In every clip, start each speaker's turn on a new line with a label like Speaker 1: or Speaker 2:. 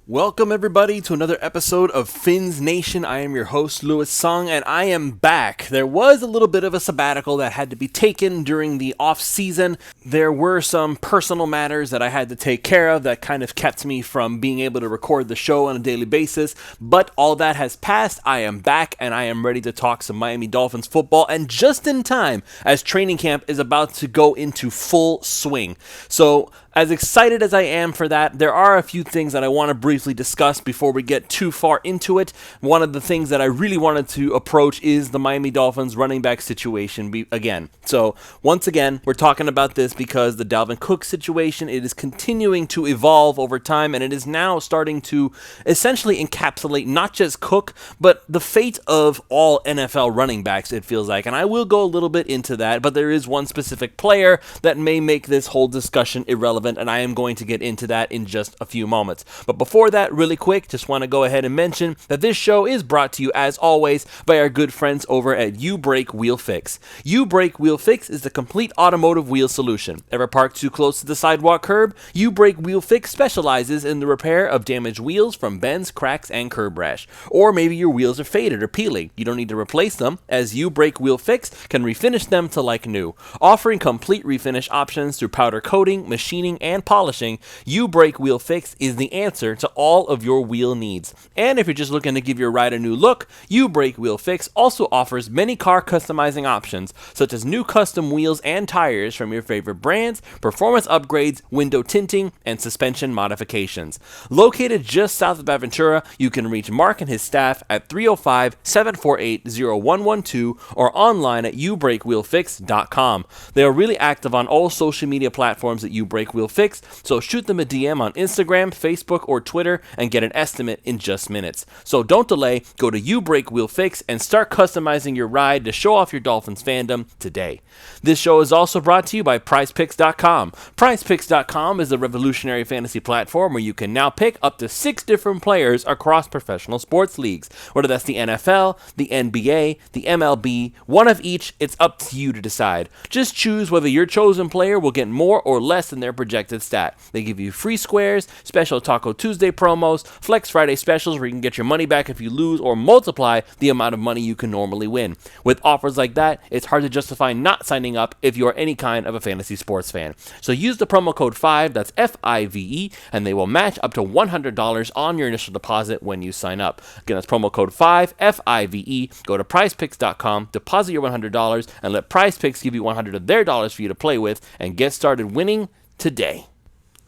Speaker 1: Welcome everybody to another episode of Fins Nation. I am your host, Louis Sung, and I am back. There was a little bit of a sabbatical that had to be taken during the off season. There were some personal matters that I had to take care of that kind of kept me from being able to record the show on a daily basis, but all that has passed. I am back and I am ready to talk some Miami Dolphins football, and just in time as training camp is about to go into full swing. So as excited as I am for that, there are a few things that I want to briefly discuss before we get too far into it. One of the things that I really wanted to approach is the Miami Dolphins running back situation again. So once again, we're talking about this because the Dalvin Cook situation, it is continuing to evolve over time, and it is now starting to essentially encapsulate not just Cook, but the fate of all NFL running backs, it feels like. And I will go a little bit into that, but there is one specific player that may make this whole discussion irrelevant, and I am going to get into that in just a few moments. But before that, really quick, just want to go ahead and mention that this show is brought to you, as always, by our good friends over at You Brake Wheel Fix. You Brake Wheel Fix is the complete automotive wheel solution. Ever parked too close to the sidewalk curb? You Brake Wheel Fix specializes in the repair of damaged wheels from bends, cracks, and curb rash. Or maybe your wheels are faded or peeling. You don't need to replace them, as You Brake Wheel Fix can refinish them to like new. Offering complete refinish options through powder coating, machining, and polishing, You Brake Wheel Fix is the answer to all of your wheel needs. And if you're just looking to give your ride a new look, You Brake Wheel Fix also offers many car customizing options, such as new custom wheels and tires from your favorite brands, performance upgrades, window tinting, and suspension modifications. Located just south of Aventura, you can reach Mark and his staff at 305-748-0112 or online at youbrakewheelfix.com. They are really active on all social media platforms at You Brake Wheel Fix, so shoot them a DM on Instagram, Facebook, or Twitter and get an estimate in just minutes. So don't delay, go to You Brake Wheel Fix and start customizing your ride to show off your Dolphins fandom today. This show is also brought to you by PrizePicks.com. PrizePicks.com is a revolutionary fantasy platform where you can now pick up to 6 different players across professional sports leagues. Whether that's the NFL, the NBA, the MLB, one of each, it's up to you to decide. Just choose whether your chosen player will get more or less than their projected stat. They give you free squares, special Taco Tuesday promos, Flex Friday specials where you can get your money back if you lose or multiply the amount of money you can normally win. With offers like that, it's hard to justify not signing up if you are any kind of a fantasy sports fan. So use the promo code 5, that's F-I-V-E, and they will match up to $100 on your initial deposit when you sign up. Again, that's promo code 5, F-I-V-E. Go to PrizePicks.com, deposit your $100, and let PrizePicks give you $100 of their dollars for you to play with and get started winning today.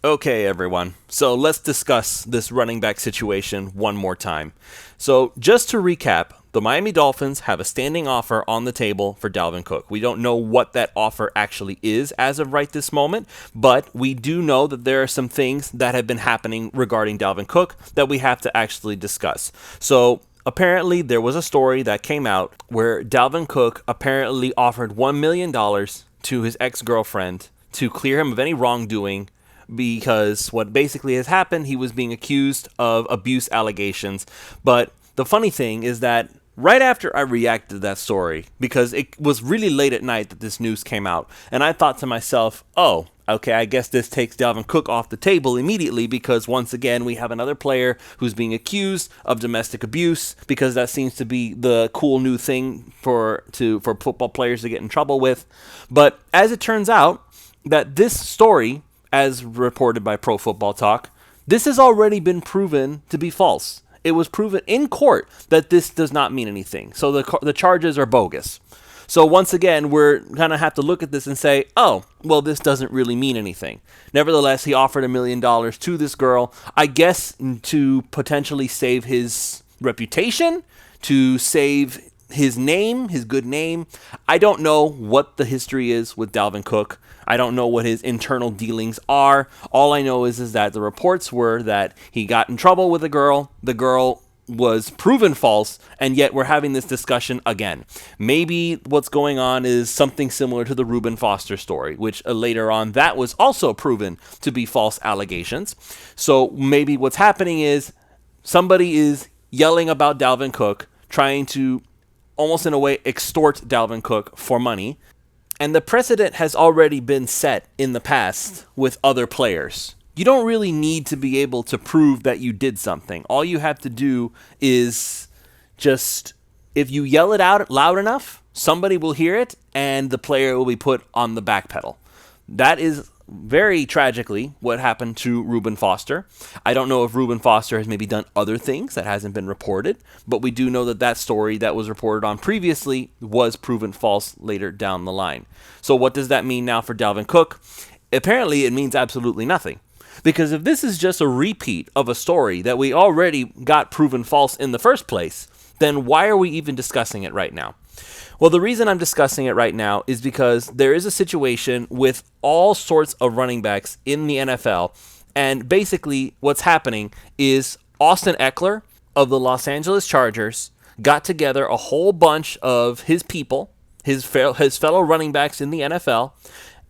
Speaker 1: Okay, everyone. So let's discuss this running back situation one more time. So just to recap, the Miami Dolphins have a standing offer on the table for Dalvin Cook. We don't know what that offer actually is as of right this moment, but we do know that there are some things that have been happening regarding Dalvin Cook that we have to actually discuss. So apparently there was a story that came out where Dalvin Cook apparently offered $1 million to his ex-girlfriend to clear him of any wrongdoing, because what basically has happened, he was being accused of abuse allegations. But the funny thing is that right after I reacted to that story, because it was really late at night that this news came out, and I thought to myself, oh, okay, I guess this takes Dalvin Cook off the table immediately, because once again, we have another player who's being accused of domestic abuse, because that seems to be the cool new thing for football players to get in trouble with. But as it turns out, that this story, as reported by Pro Football Talk, this has already been proven to be false. It was proven in court that this does not mean anything. So the charges are bogus. So once again, we're going to have to look at this and say, oh, well, this doesn't really mean anything. Nevertheless, he offered $1 million to this girl, I guess, to potentially save his reputation, to save his name, his good name. I don't know what the history is with Dalvin Cook. I don't know what his internal dealings are. All I know is that the reports were that he got in trouble with a girl. The girl was proven false, and yet we're having this discussion again. Maybe what's going on is something similar to the Reuben Foster story, which later on that was also proven to be false allegations. So maybe what's happening is somebody is yelling about Dalvin Cook, trying to almost in a way extort Dalvin Cook for money. And the precedent has already been set in the past with other players. you don't really need to be able to prove that you did something. All you have to do is just, if you yell it out loud enough, somebody will hear it and the player will be put on the back pedal. That is very tragically what happened to Reuben Foster. I don't know if Reuben Foster has maybe done other things that hasn't been reported, but we do know that that story that was reported on previously was proven false later down the line. So what does that mean now for Dalvin Cook? Apparently it means absolutely nothing. Because if this is just a repeat of a story that we already got proven false in the first place, then why are we even discussing it right now? Well, the reason I'm discussing it right now is because there is a situation with all sorts of running backs in the NFL, and basically what's happening is Austin Eckler of the Los Angeles Chargers got together a whole bunch of his people, his fellow running backs in the NFL,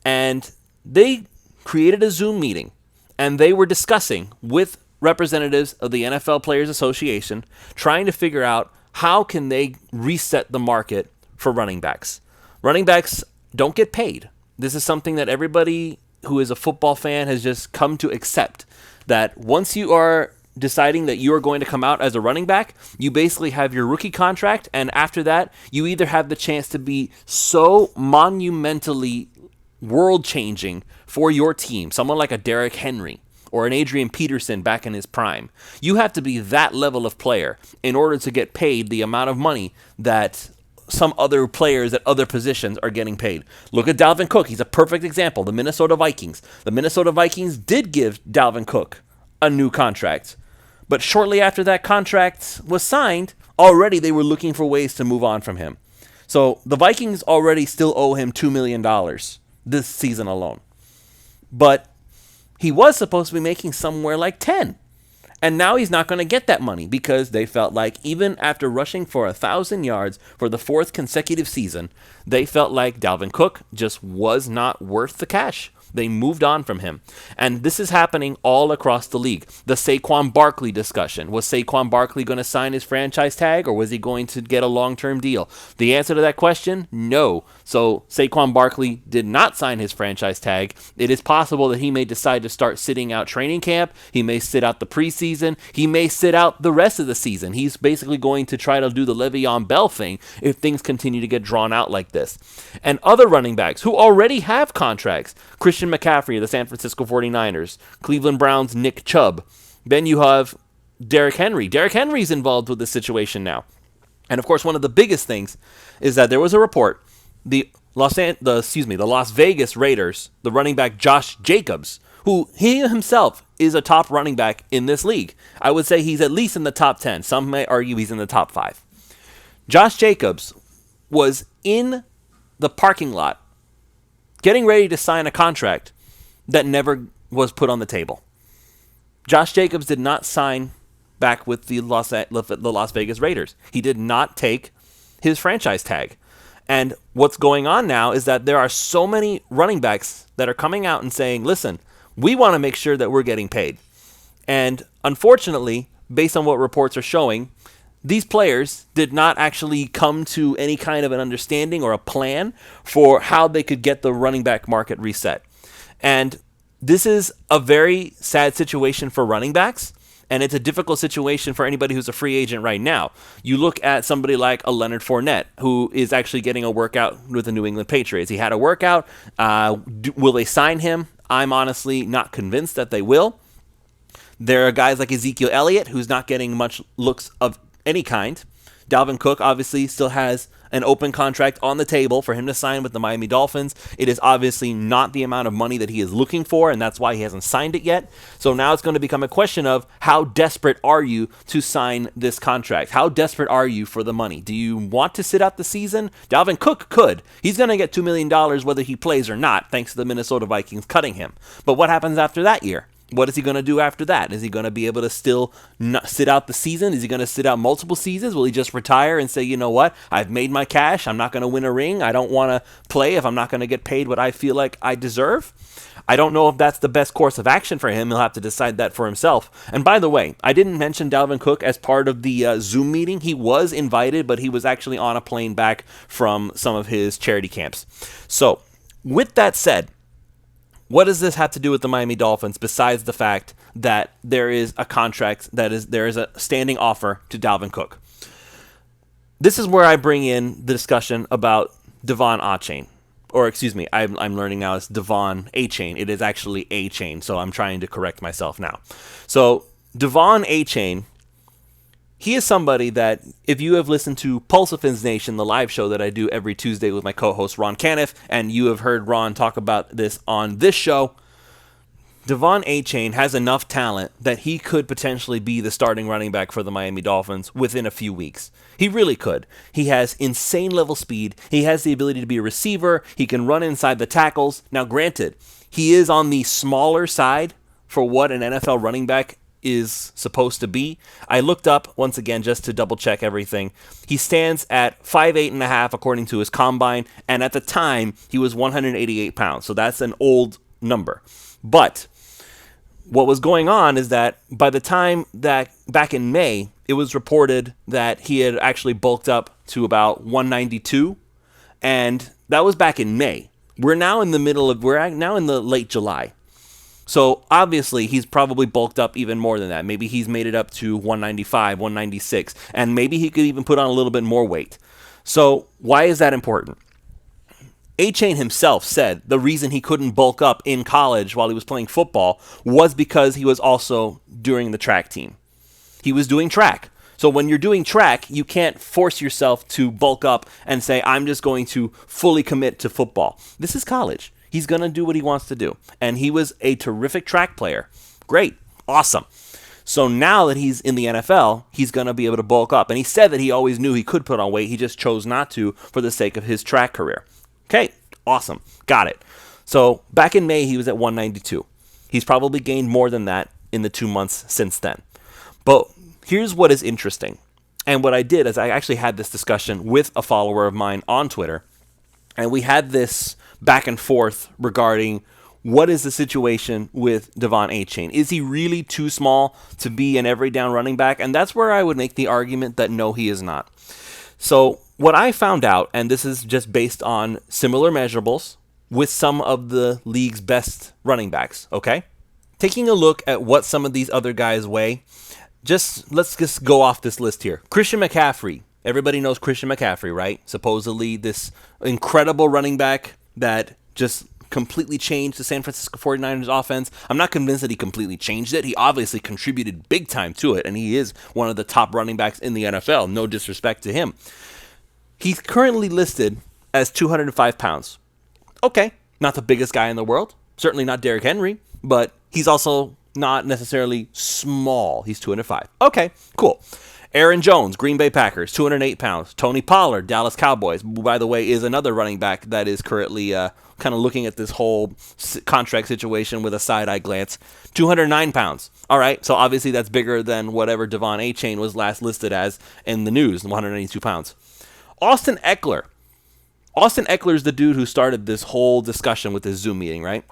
Speaker 1: and they created a Zoom meeting, and they were discussing with representatives of the NFL Players Association, trying to figure out how can they reset the market for running backs. Running backs don't get paid. This is something that everybody who is a football fan has just come to accept, that once you are deciding that you are going to come out as a running back, you basically have your rookie contract, and after that, you either have the chance to be so monumentally world-changing for your team, someone like a Derrick Henry or an Adrian Peterson back in his prime. You have to be that level of player in order to get paid the amount of money that some other players at other positions are getting paid. Look at Dalvin Cook. He's a perfect example. The Minnesota Vikings. The Minnesota Vikings did give Dalvin Cook a new contract. But shortly after that contract was signed, already they were looking for ways to move on from him. So the Vikings already still owe him $2 million this season alone. But he was supposed to be making somewhere like 10. And now he's not going to get that money because they felt like even after rushing for 1,000 yards for the fourth consecutive season, they felt like Dalvin Cook just was not worth the cash. They moved on from him. And this is happening all across the league. The Saquon Barkley discussion. Was Saquon Barkley going to sign his franchise tag, or was he going to get a long-term deal? The answer to that question, no. So Saquon Barkley did not sign his franchise tag. It is possible that he may decide to start sitting out training camp. He may sit out the preseason. He may sit out the rest of the season. He's basically going to try to do the Le'Veon Bell thing if things continue to get drawn out like this. And other running backs who already have contracts, Christian McCaffrey of the San Francisco 49ers, Cleveland Browns' Nick Chubb. Then you have Derrick Henry. Derrick Henry's involved with this situation now. And of course, one of the biggest things is that there was a report, the Las Vegas Raiders, the running back Josh Jacobs, who he himself is a top running back in this league. I would say he's at least in the top 10. Some may argue he's in the top 5. Josh Jacobs was in the parking lot getting ready to sign a contract that never was put on the table. Josh Jacobs did not sign back with the Las Vegas Raiders. He did not take his franchise tag. And what's going on now is that there are so many running backs that are coming out and saying, listen, we want to make sure that we're getting paid. And unfortunately, based on what reports are showing, these players did not actually come to any kind of an understanding or a plan for how they could get the running back market reset. And this is a very sad situation for running backs, and it's a difficult situation for anybody who's a free agent right now. You look at somebody like a Leonard Fournette, who is actually getting a workout with the New England Patriots. He had a workout. Will they sign him? I'm honestly not convinced that they will. There are guys like Ezekiel Elliott, who's not getting much looks of any kind. Dalvin Cook obviously still has an open contract on the table for him to sign with the Miami Dolphins. It is obviously not the amount of money that he is looking for, and that's why he hasn't signed it yet. So now it's going to become a question of how desperate are you to sign this contract? How desperate are you for the money? Do you want to sit out the season? Dalvin Cook could. He's going to get $2 million whether he plays or not, thanks to the Minnesota Vikings cutting him. But what happens after that year? What is he going to do after that? Is he going to be able to still not sit out the season? Is he going to sit out multiple seasons? Will he just retire and say, you know what? I've made my cash. I'm not going to win a ring. I don't want to play if I'm not going to get paid what I feel like I deserve. I don't know if that's the best course of action for him. He'll have to decide that for himself. And by the way, I didn't mention Dalvin Cook as part of the Zoom meeting. He was invited, but he was actually on a plane back from some of his charity camps. So with that said, What does this have to do with the Miami Dolphins besides the fact that there is a contract, there is a standing offer to Dalvin Cook? This is where I bring in the discussion about Devon Achane. Or excuse me, I'm learning now it's Devon Achane. It is actually Achane, so I'm trying to correct myself now. So Devon Achane, he is somebody that, if you have listened to Pulse of Fins Nation, the live show that I do every Tuesday with my co-host Ron Caniff, and you have heard Ron talk about this on this show, Devon Achane has enough talent that he could potentially be the starting running back for the Miami Dolphins within a few weeks. He really could. He has insane level speed. He has the ability to be a receiver. He can run inside the tackles. Now, granted, he is on the smaller side for what an NFL running back is supposed to be. I looked up once again just to double check everything. He stands at 5'8.5" according to his combine, and at the time he was 188 pounds. So that's an old number. But what was going on is that by the time that back in May, it was reported that he had actually bulked up to about 192, and that was back in May. We're now in the late July. So obviously he's probably bulked up even more than that. Maybe he's made it up to 195, 196, and maybe he could even put on a little bit more weight. So why is that important? Achane himself said the reason he couldn't bulk up in college while he was playing football was because he was also doing the track team. He was doing track. So when you're doing track, you can't force yourself to bulk up and say, I'm just going to fully commit to football. This is college. He's going to do what he wants to do. And he was a terrific track player. Great. Awesome. So now that he's in the NFL, he's going to be able to bulk up. And he said that he always knew he could put on weight. He just chose not to for the sake of his track career. Okay. Awesome. Got it. So back in May, he was at 192. He's probably gained more than that in the 2 months since then. But here's what is interesting. And what I did is I actually had this discussion with a follower of mine on Twitter. And we had this back and forth regarding what is the situation with Devon Achane. Is he really too small to be an every down running back? And that's where I would make the argument that no, he is not. So what I found out, and this is just based on similar measurables with some of the league's best running backs, okay? Taking a look at what some of these other guys weigh, let's just go off this list here. Christian McCaffrey. Everybody knows Christian McCaffrey, right? Supposedly this incredible running back that just completely changed the San Francisco 49ers offense. I'm not convinced that he completely changed it. He obviously contributed big time to it, and he is one of the top running backs in the NFL. No disrespect to him. He's currently listed as 205 pounds. Okay, not the biggest guy in the world. Certainly not Derrick Henry, but he's also not necessarily small. He's 205. Okay, cool. Aaron Jones, Green Bay Packers, 208 pounds. Tony Pollard, Dallas Cowboys, who, by the way, is another running back that is currently kind of looking at this whole contract situation with a side-eye glance. 209 pounds. All right, so obviously that's bigger than whatever Devon Achane was last listed as in the news, 192 pounds. Austin Eckler. Austin Eckler is the dude who started this whole discussion with this Zoom meeting, right?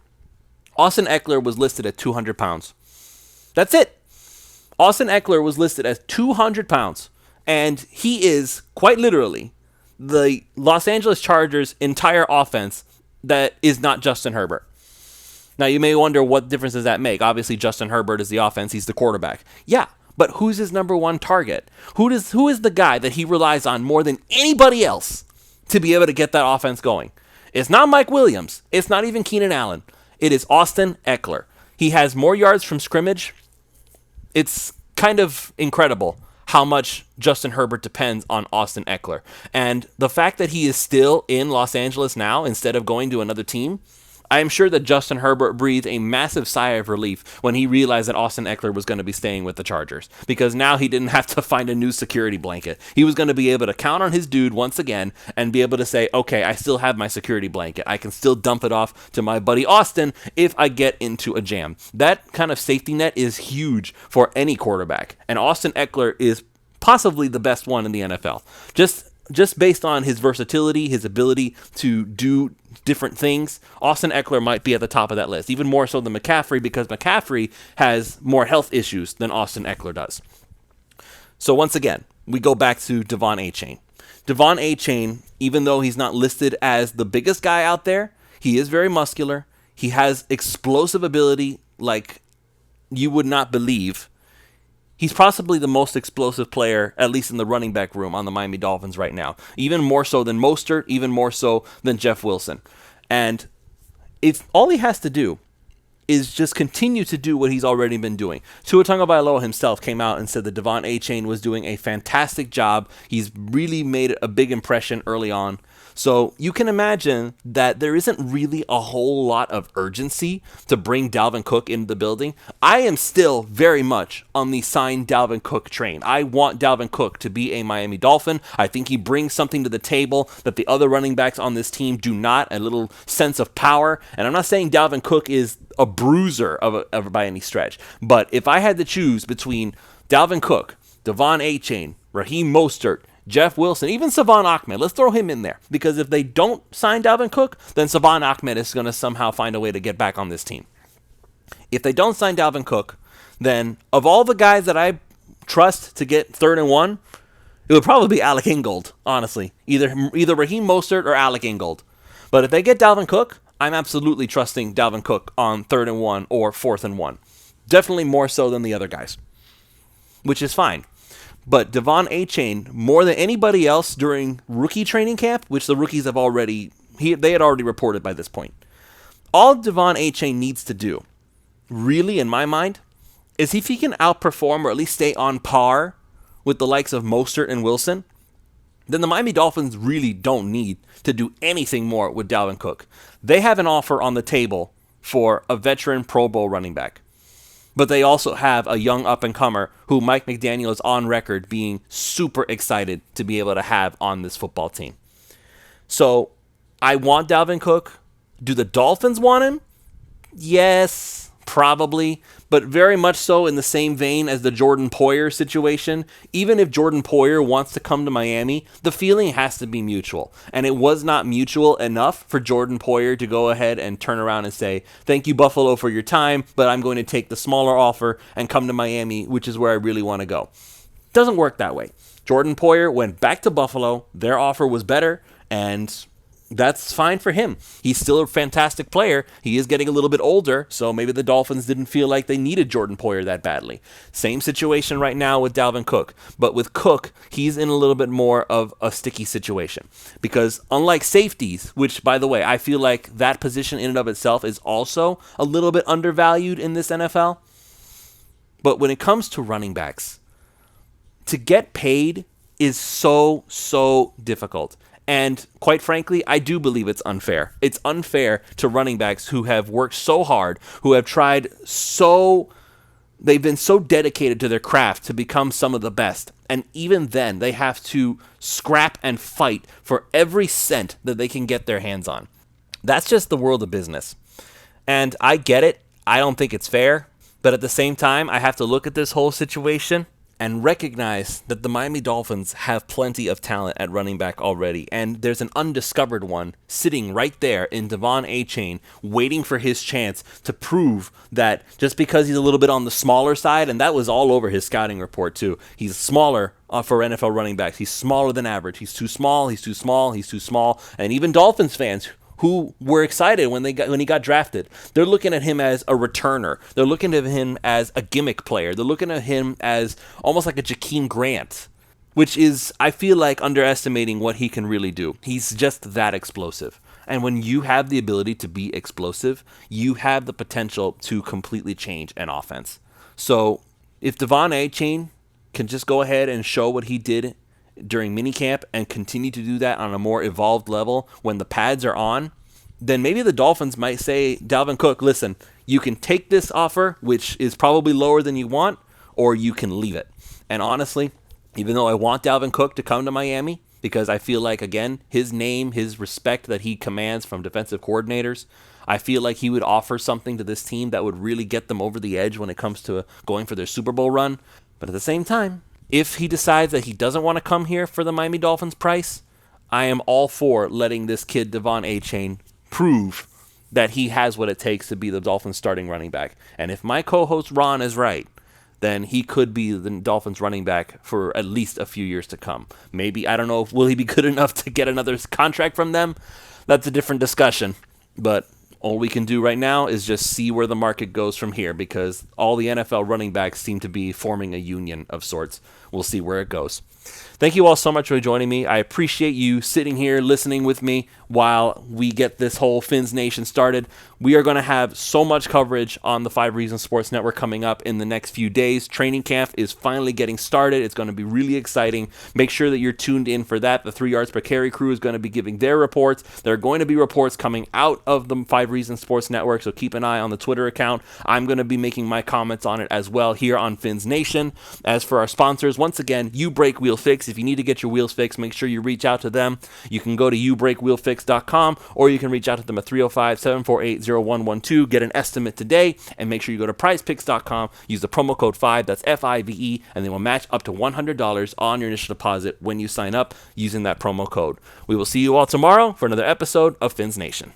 Speaker 1: Austin Eckler was listed at 200 pounds. That's it. Austin Eckler was listed as 200 pounds, and he is, quite literally, the Los Angeles Chargers' entire offense that is not Justin Herbert. Now, you may wonder, what difference does that make? Obviously, Justin Herbert is the offense. He's the quarterback. Yeah, but who's his number one target? Who is the guy that he relies on more than anybody else to be able to get that offense going? It's not Mike Williams. It's not even Keenan Allen. It is Austin Eckler. He has more yards from scrimmage. It's kind of incredible how much Justin Herbert depends on Austin Eckler. And the fact that he is still in Los Angeles now instead of going to another team, I am sure that Justin Herbert breathed a massive sigh of relief when he realized that Austin Eckler was going to be staying with the Chargers, because now he didn't have to find a new security blanket. He was going to be able to count on his dude once again and be able to say, okay, I still have my security blanket. I can still dump it off to my buddy Austin if I get into a jam. That kind of safety net is huge for any quarterback, and Austin Eckler is possibly the best one in the NFL. Just based on his versatility, his ability to do different things, Austin Eckler might be at the top of that list, even more so than McCaffrey, because McCaffrey has more health issues than Austin Eckler does. So once again, we go back to Devon Achane. Devon Achane, even though he's not listed as the biggest guy out there, he is very muscular. He has explosive ability like you would not believe. He's possibly the most explosive player, at least in the running back room on the Miami Dolphins right now. Even more so than Mostert, even more so than Jeff Wilson. And all he has to do is just continue to do what he's already been doing. Tua Tagovailoa himself came out and said that Devon Achane was doing a fantastic job. He's really made a big impression early on. So you can imagine that there isn't really a whole lot of urgency to bring Dalvin Cook into the building. I am still very much on the sign Dalvin Cook train. I want Dalvin Cook to be a Miami Dolphin. I think he brings something to the table that the other running backs on this team do not, a little sense of power. And I'm not saying Dalvin Cook is a bruiser by any stretch. But if I had to choose between Dalvin Cook, Devon Achane, Raheem Mostert, Jeff Wilson, even Savon Ahmed. Let's throw him in there. Because if they don't sign Dalvin Cook, then Savon Ahmed is going to somehow find a way to get back on this team. If they don't sign Dalvin Cook, then of all the guys that I trust to get 3rd and 1, it would probably be Alec Ingold, honestly. Either Raheem Mostert or Alec Ingold. But if they get Dalvin Cook, I'm absolutely trusting Dalvin Cook on 3rd and 1 or 4th and 1. Definitely more so than the other guys. Which is fine. But Devon Achane, more than anybody else during rookie training camp, which the rookies have they had already reported by this point. All Devon Achane needs to do, really in my mind, is if he can outperform or at least stay on par with the likes of Mostert and Wilson, then the Miami Dolphins really don't need to do anything more with Dalvin Cook. They have an offer on the table for a veteran Pro Bowl running back. But they also have a young up-and-comer who Mike McDaniel is on record being super excited to be able to have on this football team. So, I want Dalvin Cook. Do the Dolphins want him? Yes, probably. But very much so in the same vein as the Jordan Poyer situation. Even if Jordan Poyer wants to come to Miami, the feeling has to be mutual. And it was not mutual enough for Jordan Poyer to go ahead and turn around and say, thank you, Buffalo, for your time, but I'm going to take the smaller offer and come to Miami, which is where I really want to go. Doesn't work that way. Jordan Poyer went back to Buffalo. Their offer was better, and that's fine for him. He's still a fantastic player. He is getting a little bit older, so maybe the Dolphins didn't feel like they needed Jordan Poyer that badly. Same situation right now with Dalvin Cook. But with Cook, he's in a little bit more of a sticky situation. Because unlike safeties, which, by the way, I feel like that position in and of itself is also a little bit undervalued in this NFL. But when it comes to running backs, to get paid is so difficult. And quite frankly, I do believe it's unfair. It's unfair to running backs who have worked so hard, who have they've been so dedicated to their craft to become some of the best. And even then, they have to scrap and fight for every cent that they can get their hands on. That's just the world of business. And I get it. I don't think it's fair. But at the same time, I have to look at this whole situation and recognize that the Miami Dolphins have plenty of talent at running back already, and there's an undiscovered one sitting right there in Devon Achane, waiting for his chance to prove that just because he's a little bit on the smaller side, and that was all over his scouting report too, he's smaller for NFL running backs. He's smaller than average. He's too small, and even Dolphins fans who were excited when he got drafted. They're looking at him as a returner. They're looking at him as a gimmick player. They're looking at him as almost like a Jakeem Grant, which is, I feel like, underestimating what he can really do. He's just that explosive. And when you have the ability to be explosive, you have the potential to completely change an offense. So if Devon Achane can just go ahead and show what he did during minicamp and continue to do that on a more evolved level when the pads are on, then maybe the Dolphins might say, Dalvin Cook, listen, you can take this offer, which is probably lower than you want, or you can leave it. And honestly, even though I want Dalvin Cook to come to Miami, because I feel like, again, his name, his respect that he commands from defensive coordinators, I feel like he would offer something to this team that would really get them over the edge when it comes to going for their Super Bowl run. But at the same time, if he decides that he doesn't want to come here for the Miami Dolphins price, I am all for letting this kid Devon Achane prove that he has what it takes to be the Dolphins starting running back. And if my co-host Ron is right, then he could be the Dolphins running back for at least a few years to come. Maybe, I don't know, will he be good enough to get another contract from them? That's a different discussion. But All we can do right now is just see where the market goes from here, because all the NFL running backs seem to be forming a union of sorts. We'll see where it goes. Thank you all so much for joining me. I appreciate you sitting here listening with me while we get this whole Fins Nation started. We are going to have so much coverage on the 5 Reasons Sports Network coming up in the next few days. Training camp is finally getting started. It's going to be really exciting. Make sure that you're tuned in for that. The 3 yards per carry crew is going to be giving their reports. There are going to be reports coming out of the 5 Reasons Sports Network, so keep an eye on the Twitter account. I'm going to be making my comments on it as well here on Fins Nation. As for our sponsors, once again, You Break Wheel Fix. If you need to get your wheels fixed, make sure you reach out to them. You can go to youbreakwheelfix.com, or you can reach out to them at 305-748-0112. Get an estimate today, and make sure you go to prizepicks.com. Use the promo code 5, that's FIVE, and they will match up to $100 on your initial deposit when you sign up using that promo code. We will see you all tomorrow for another episode of Fins Nation.